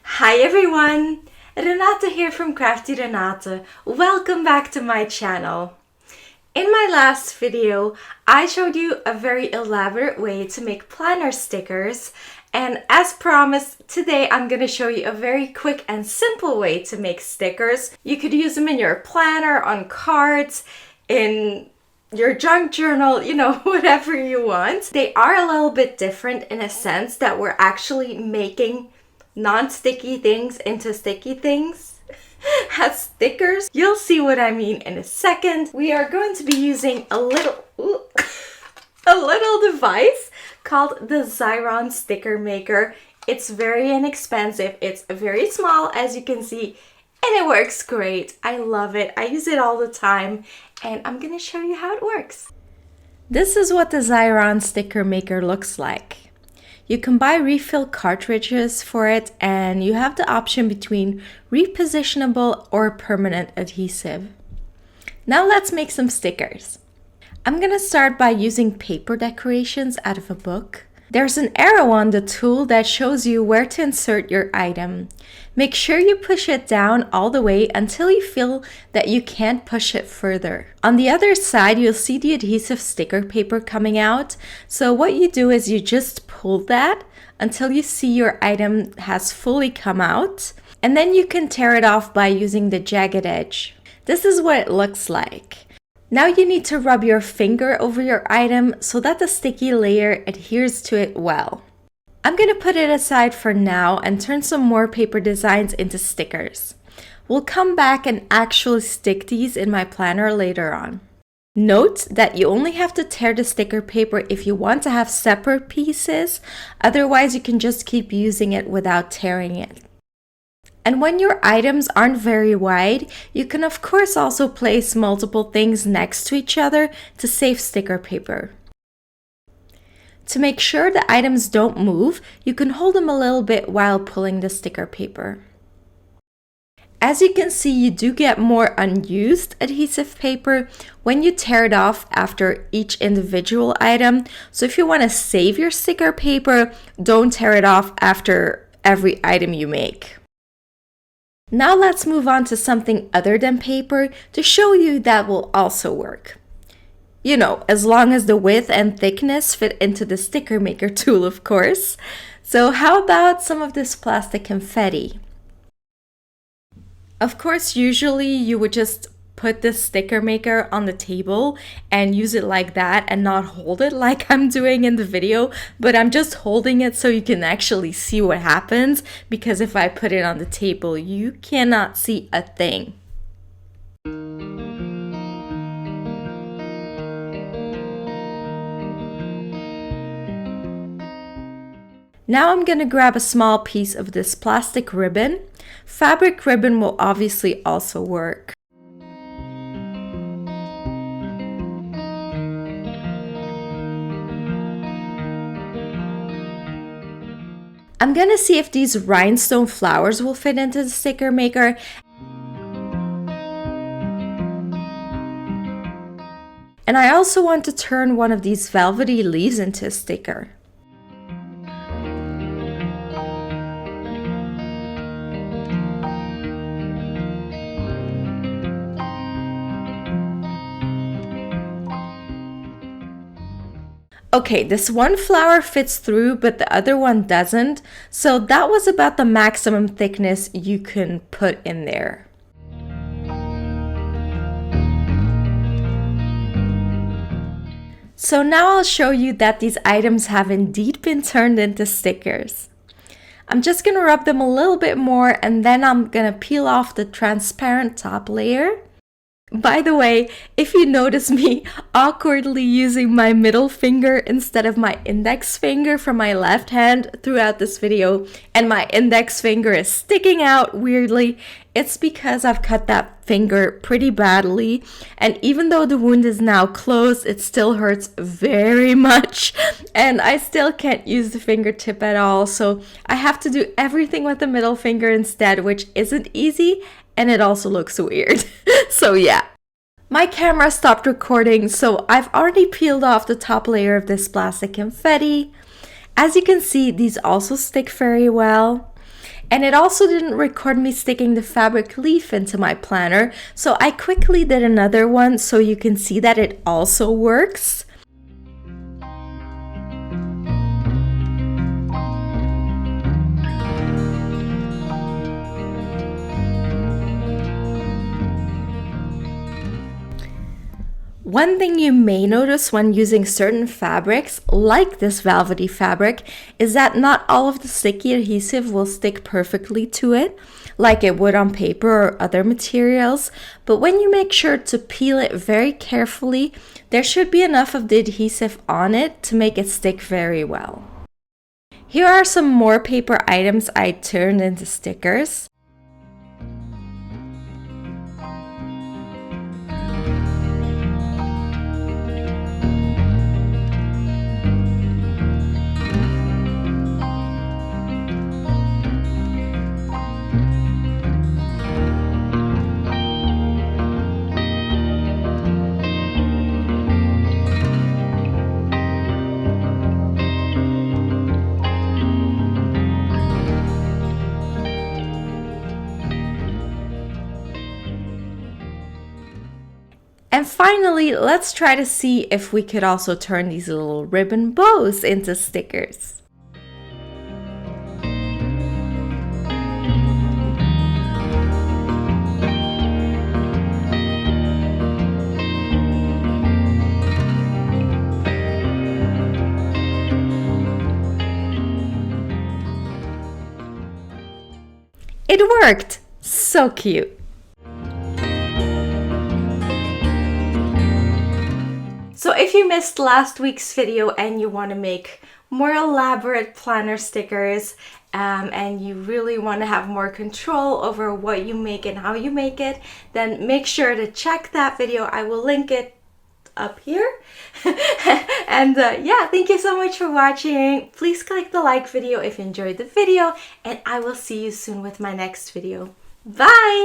Hi everyone! Renate here from Crafty Renate. Welcome back to my channel. In my last video, I showed you a very elaborate way to make planner stickers, and as promised, today I'm going to show you a very quick and simple way to make stickers. You could use them in your planner, on cards, in your junk journal, whatever you want. They are a little bit different in a sense that we're actually making non-sticky things into sticky things as stickers. You'll see what I mean in a second. We are going to be using a little device called the Xyron Sticker Maker. It's very inexpensive. It's very small, as you can see, and it works great. I love it. I use it all the time, and I'm gonna show you how it works. This is what the Xyron Sticker Maker looks like. You can buy refill cartridges for it, and you have the option between repositionable or permanent adhesive. Now let's make some stickers. I'm gonna start by using paper decorations out of a book. There's an arrow on the tool that shows you where to insert your item. Make sure you push it down all the way until you feel that you can't push it further. On the other side, you'll see the adhesive sticker paper coming out. So what you do is you just pull that until you see your item has fully come out, and then you can tear it off by using the jagged edge. This is what it looks like. Now you need to rub your finger over your item so that the sticky layer adheres to it well. I'm going to put it aside for now and turn some more paper designs into stickers. We'll come back and actually stick these in my planner later on. Note that you only have to tear the sticker paper if you want to have separate pieces, otherwise you can just keep using it without tearing it. And when your items aren't very wide, you can of course also place multiple things next to each other to save sticker paper. To make sure the items don't move, you can hold them a little bit while pulling the sticker paper. As you can see, you do get more unused adhesive paper when you tear it off after each individual item. So if you want to save your sticker paper, don't tear it off after every item you make. Now let's move on to something other than paper to show you that will also work. As long as the width and thickness fit into the sticker maker tool, of course. So how about some of this plastic confetti? Of course, usually you would just put this sticker maker on the table and use it like that and not hold it like I'm doing in the video, but I'm just holding it so you can actually see what happens, because if I put it on the table, you cannot see a thing. Now I'm going to grab a small piece of this plastic ribbon. Fabric ribbon will obviously also work. I'm gonna see if these rhinestone flowers will fit into the sticker maker. And I also want to turn one of these velvety leaves into a sticker. Okay, this one flower fits through, but the other one doesn't. So that was about the maximum thickness you can put in there. So now I'll show you that these items have indeed been turned into stickers. I'm just gonna rub them a little bit more, and then I'm gonna peel off the transparent top layer. By the way, if you notice me awkwardly using my middle finger instead of my index finger for my left hand throughout this video, and my index finger is sticking out weirdly, it's because I've cut that finger pretty badly, and even though the wound is now closed, it still hurts very much, and I still can't use the fingertip at all, so I have to do everything with the middle finger instead, which isn't easy, and it also looks weird. So yeah. My camera stopped recording, so I've already peeled off the top layer of this plastic confetti. As you can see, these also stick very well. And it also didn't record me sticking the fabric leaf into my planner, so I quickly did another one so you can see that it also works. One thing you may notice when using certain fabrics, like this velvety fabric, is that not all of the sticky adhesive will stick perfectly to it, like it would on paper or other materials. But when you make sure to peel it very carefully, there should be enough of the adhesive on it to make it stick very well. Here are some more paper items I turned into stickers. And finally, let's try to see if we could also turn these little ribbon bows into stickers. It worked! So cute! So if you missed last week's video and you want to make more elaborate planner stickers and you really want to have more control over what you make and how you make it, then make sure to check that video. I will link it up here. And yeah, thank you so much for watching. Please click the like video if you enjoyed the video, and I will see you soon with my next video. Bye!